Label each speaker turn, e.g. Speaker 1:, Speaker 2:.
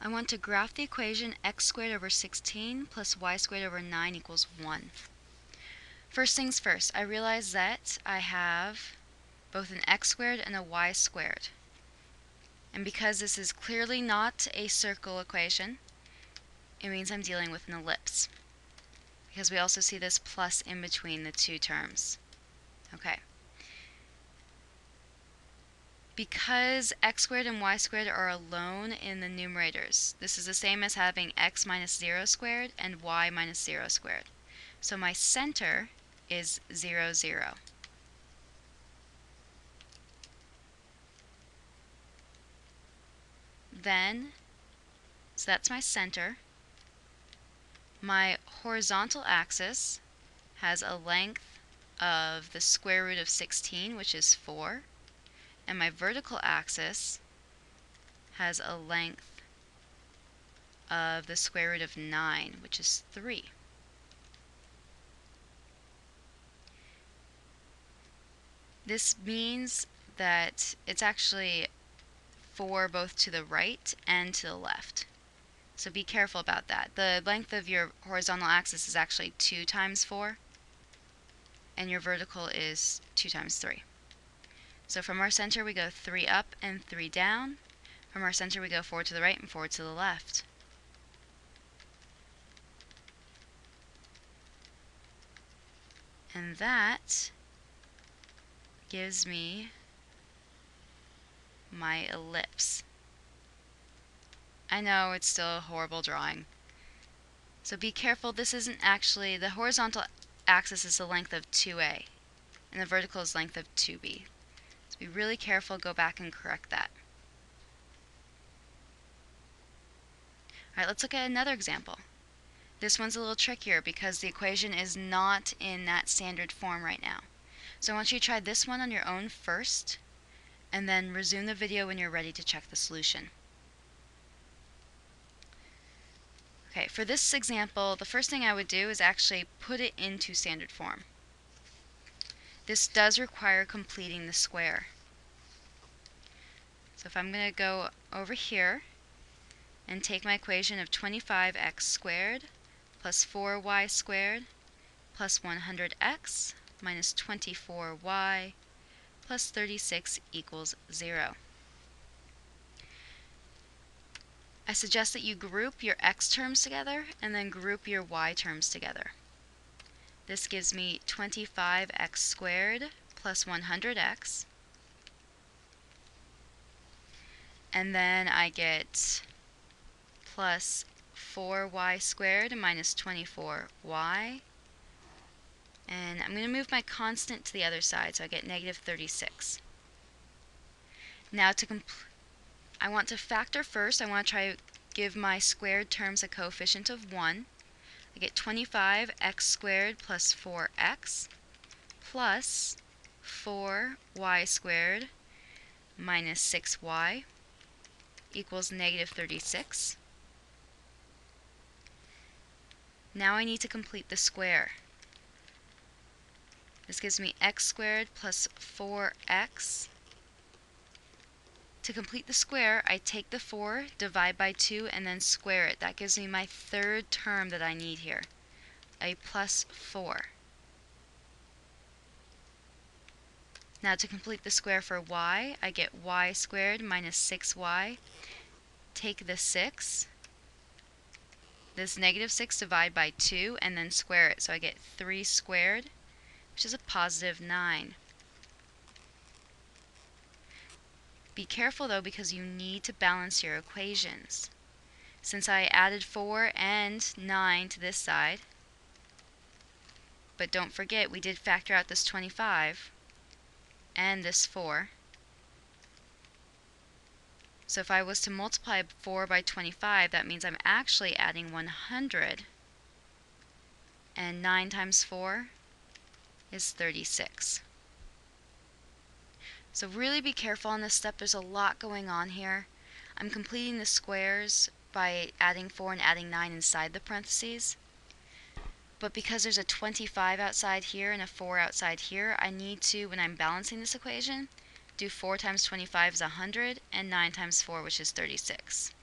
Speaker 1: I want to graph the equation x squared over 16 plus y squared over 9 equals 1. First things first, I realize that I have both an x squared and a y squared. And because this is clearly not a circle equation, it means I'm dealing with an ellipse. Because we also see this plus in between the two terms. Okay. Because x squared and y squared are alone in the numerators, this is the same as having x minus 0 squared and y minus 0 squared. So my center is 0, 0. Then, so that's my center. My horizontal axis has a length of the square root of 16, which is 4. And my vertical axis has a length of the square root of 9, which is 3. This means that it's actually 4 both to the right and to the left. So be careful about that. The length of your horizontal axis is actually 2 times 4, and your vertical is 2 times 3. So from our center we go 3 up and 3 down. From our center we go 4 to the right and 4 to the left. And that gives me my ellipse. I know it's still a horrible drawing. So be careful, this isn't actually, the horizontal axis is the length of 2a, and the vertical is length of 2b. So be really careful, go back and correct that. Alright, let's look at another example. This one's a little trickier because the equation is not in that standard form right now. So I want you to try this one on your own first, and then resume the video when you're ready to check the solution. Okay, for this example, the first thing I would do is actually put it into standard form. This does require completing the square. So if I'm going to go over here and take my equation of 25x squared plus 4y squared plus 100x minus 24y plus 36 equals 0. I suggest that you group your x terms together and then group your y terms together. This gives me 25x squared plus 100x. And then I get plus 4y squared minus 24y. And I'm going to move my constant to the other side, so I get negative 36. Now I want to factor first. I want to try to give my squared terms a coefficient of 1. I get 25x squared plus 4x plus 4y squared minus 6y equals negative 36. Now I need to complete the square. This gives me x squared plus 4x. To complete the square, I take the 4, divide by 2, and then square it. That gives me my third term that I need here, a plus 4. Now to complete the square for y, I get y squared minus 6y. Take the 6, this negative 6 divide by 2, and then square it. So I get 3 squared, which is a positive 9. Be careful though, because you need to balance your equations. Since I added 4 and 9 to this side, but don't forget we did factor out this 25 and this 4. So if I was to multiply 4 by 25, that means I'm actually adding 100. And 9 times 4 is 36. So really be careful on this step. There's a lot going on here. I'm completing the squares by adding 4 and adding 9 inside the parentheses. But because there's a 25 outside here and a 4 outside here, I need to, when I'm balancing this equation, do 4 times 25 is 100 and 9 times 4, which is 36.